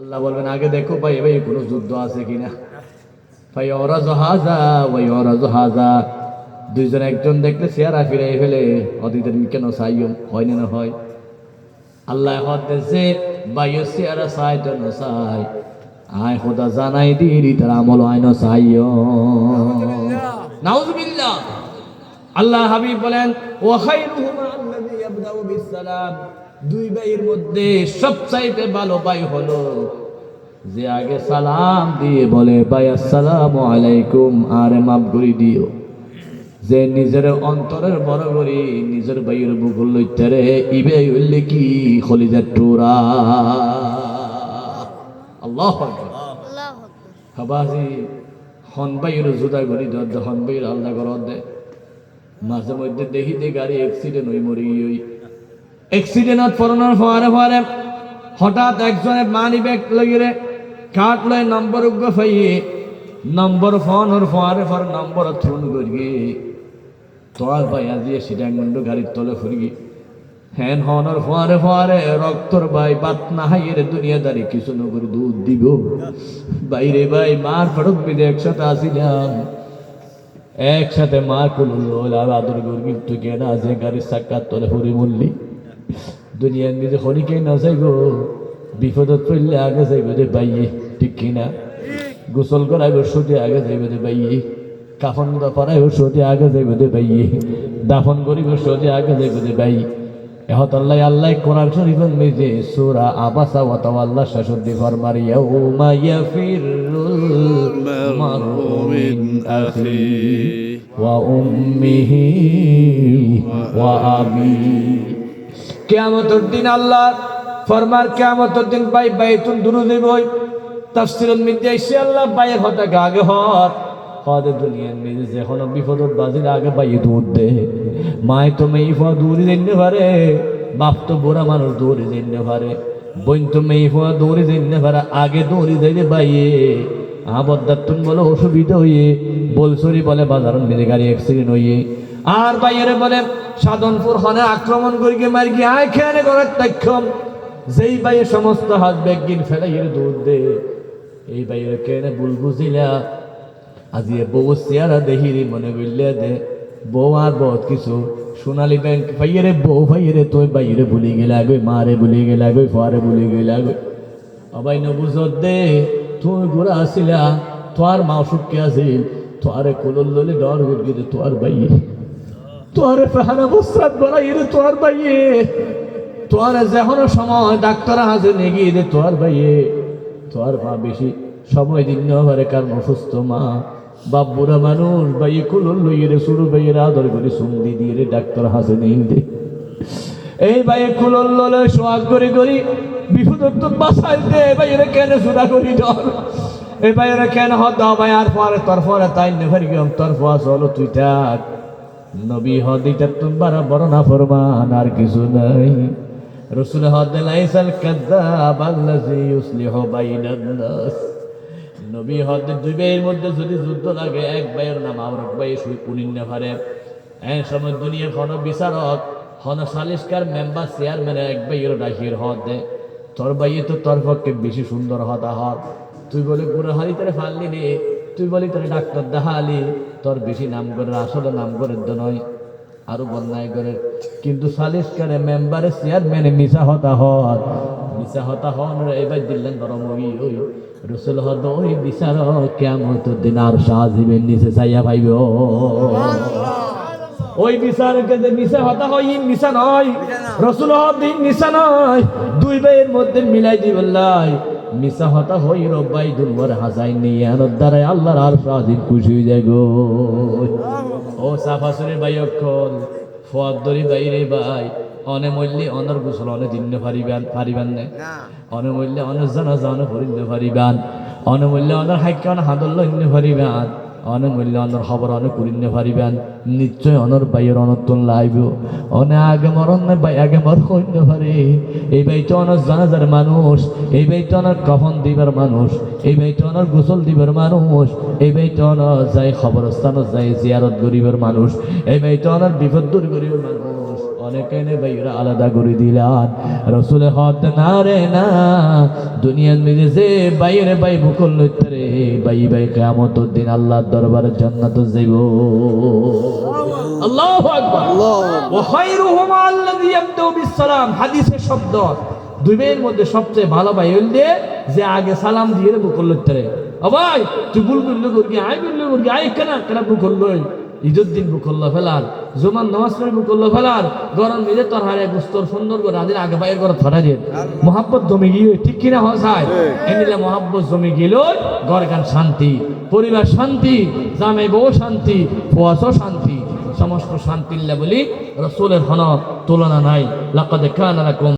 আল্লাহ বলবেন আগে দেখো ভাই ভাই কোনো যুদ্ধ আছে কিনা। ভাই ওরা জাহাজা ওই ওরা জাহাজা দুইজন একজন দেখলে চেহারা ফিরাই ফেলে অতীতের কেন চাইও হয় না হয়। আল্লাহ হতেছে বাইও চেহারা চাই তো না চাই আয় খোদা জানাই দিই তার আমল হয় না চাইও। নাউজুবিল্লাহ। আল্লাহ হাবিব বলেন ওয়া খায়রুহুমা আল্লাযী ইয়াবদাউ বিসসালাম, দুই ভাইয়ের মধ্যে সবচাইতে ভালো ভাই হলো যে আগে সালাম দিয়ে বলে ভাই আসসালামু আলাইকুম আরে মাফ করে দিও। যে নিজের অন্তরের বড় করি নিজের ভাইয়ের বুকুল লইতারে ইবে হইলে কি খলিজার টুরা। আল্লাহু আকবার। আল্লাহু আকবার। হাবাজি হন ভাইয়ের জুদা করি দর হন ভাইয়ের আলাদা করত দে। মাঝে মধ্যে দেখি দে গাড়ি অ্যাক্সিডেন্ট হই মরি হই অ্যাক্সিডেন্টত পড়ানোর পরে পরে হঠাৎ একজনে মানি ব্যাগ লইরে কাট লয় নম্বর উগ্র ফাইয়ে নম্বর ফোনের পরে পর নম্বর থুন করি তোর ভাই আজিয়ে সিটাঙ্গন্ড গাড়ির তলে ফুরি হ্যান হনর পরে পরে রক্তর ভাই বাত না হাইয়ের দুনিয়াদারি কিছু নগর দুধ দিব বাইরে ভাই মার ফটক বিদে একসাথে আসিলাম একসাথে মার কুল আদর গর্গি তুই কেন আছে গাড়ির সাক্ষাৎ তলে ফুরি মল্লি দুনিয়ার নিজে হরিকে না যাইব বিপদত পড়লে আগে যাইব রে বাইয়ে ঠিক কিনা। গোসল করাইব সত্যি আগে যাইব রে বাইয়ে কাফন করাইব সত্যি আগে যাইব রে বাইয়ে দাফন করিব সত্যি আগে যাইব রে বাই। এহত আল্লাহ আল্লাহ কোরআন শরীফের মেজে সূরা আবাসা ওয়া তাওয়াল্লা শাশুদ্দি ফরমার ইয়াউমা ইয়াফিরুল মারউ মিন আখি ওয়া উম্মিহি ওয়া আবি। কিয়ামতের দিন আল্লাহ ফরমার কিয়ামতের দিন ভাই বাইতুন দুরুদি বই তাফসীরুল মিদ্দে আইছে আল্লাহ বাইয়ের হতা আগে হদ দুনিয়ার নিজে যখন বিপদত বাজির আগে বাইয়ে দুধ দে মায় তো মেয়ে ফোয়া দৌড়ে যেতে পারে বাপ তো বুড়া মানুষ দৌড়ে যেতে পারে বোন তো মেয়ে ফোয়া দৌড়ে যেতে পারে আগে দৌড়ে যাইতে বাইয়ে আবদাতুন বলে অসুবিধা হইয়ে বলছরি বলে বাজার মেরে গাড়ি অ্যাক্সিডেন্ট হইয়ে আর বাইরে বলে সাধনপুর হনে আক্রমণ করি গিয়ে মারি গিয়ে আয় খেয়ে করার তক্ষম যেই বাইয়ে সমস্ত হাত ব্যাগিন ফেলাইয়ের দুধ দে এই বাইরে কেনে বুল বুঝিলা আজি বউ চেয়ারা দেহিরি মনে বললে দে বউ আর বহুত কিছু সোনালী ব্যাংক ভাইয়েরে বউ ভাইয়েরে তুই বাইরে ভুলি গেলা গই মারে ভুলি গেলা গই ফারে ভুলি গেলা গই অবাই নবুজত দে তুই ঘুরা আসিলা তোর মা সুখে আসিল তোরে কুলল ললে ডর গুরগি দে তোর বাইয়ে তোরে পেহানা বস্ত্রাত বড়াইরে তোর বাইয়ে তোর যখন সময় ডাক্তার হাজে নেগিয়ে দে তোর বাইয়ে তোর মা বেশি সময় দিন না কারণ অসুস্থ মা বাপ বুড়া মানুষ বাইয়ে কুলল লইরে শুরু বাইয়ের আদর করে সুন্দি দিয়ে রে ডাক্তার হাসে নেই দে এই বাইয়ে কুলল ললে সোয়াগ করে করি বিপদত তো বাঁচাইতে বাইরে কেন সুদা করি ডর এই বাইরে কেন হদ ভাই আর পরে তোর পরে তাই নেভারি গেম তোর ফোয়া চলো তুই থাক নবী হদিটা তোমার বড় না ফরমান আর কিছু নাই। রাসূল হদ লাইসাল কাযাব আল্লাযী ইউসলিহু বাইনান নাস। নবী হদ দুই ভাইয়ের মধ্যে যদি যুদ্ধ লাগে এক ভাইয়ের নাম আর এক ভাই শুই পুনিন না পারে এই সময় দুনিয়ার কোন বিচারক কোন সালিশকার মেম্বার চেয়ারম্যান এক ভাইয়ের ডাকির হদ দে তোর ভাই তো তোর পক্ষে বেশি সুন্দর হতা হর তুই বলে গুণা হারি তারে ফাললি নে তুই বলি তোর ডাক্তার দেখালি তোর বেশি নাম করে আসলে নাম করে নয় আরো বন্যায় করে কিন্তু সালিশকারে মেম্বারে চেয়ারম্যানে মিশা হতা হন এবার দিলেন নরম ওই রসুল হদ ওই বিচার কেমত দিন আর সাজিবেন নিচে চাইয়া ভাইব ওই বিচারকে যে মিশা হতা হয় মিশা নয় রসুল হদ মিশা নয় দুই ভাইয়ের মধ্যে মিলাই দিবেন মিশা হতা হই রব্বাই দুলবর হাসাই নিয়ে আনার দ্বারাই আল্লাহর আর সাজিব খুশি হয়ে যায় গো। ও সাফাসুরের ভাই অক্ষল ফোয়াদ্দরি বাইরে ভাই অনে মূল্যে অনর গোসল অনে দিন পারিবান না অনে মূল্যে অনেক জানাজা অনে পড়িন পারিবান অনে মূল্যে অনর হাইকে অনে হাদল্য ইন্নে পারিবান অনে মূল্যে অনর খবর অনে করিন্নে পারিবান নিশ্চয় অনর বাইয়ের অনর্তন লাইব অনে আগে মরণ না ভাই আগে মর কইতে পারে এই বাইতে অনর জানাজার মানুষ এই বাইতে অনর কফন দিবার মানুষ এই বাইতে অনর গোসল দিবার মানুষ এই বাইতে অনর যাই খবরস্থান যাই জিয়ারত গরিবের মানুষ এই বাইতে অনর বিপদ দূর গরিবের মানুষ অনেকে নে ভাইরা আলাদা করে দিলাম রসুল হত না রে না দুনিয়ার নিজে যে বাইরে বাই বুকল লইতরে বাই বাই কিয়ামতের দিন আল্লাহর দরবারে জান্নাত যাইব আল্লাহু আকবার ওয়া খায়রুহুমা আল্লাযী ইয়াবদু বিসসালাম হাদিসের শব্দ দুইয়ের মধ্যে সবচেয়ে ভালো ভাই হইলে যে আগে সালাম দিয়ে বুকল লইতরে ও ভাই তুই বুলবুল করবি আই বুলবুল করবি আই কেন বুকল লই ঈদের দিন বুকল্লা ফেলার জমান নামাজ পড়ে বুকল্লা ফেলার গরম মিলে তোর হারে গুস্তর সুন্দর করে আদিন আগে বাইরের করে ফটা দিয়ে মহাব্বত জমে গিয়ে ঠিক কিনা হসায় এনিলে মহাব্বত জমে গেল ঘর গান শান্তি পরিবার শান্তি জামে বউ শান্তি ফুয়াসও শান্তি সমস্ত শান্তিল্লা বলি রসুলের হন তুলনা নাই লাকাদ কানা লাকুম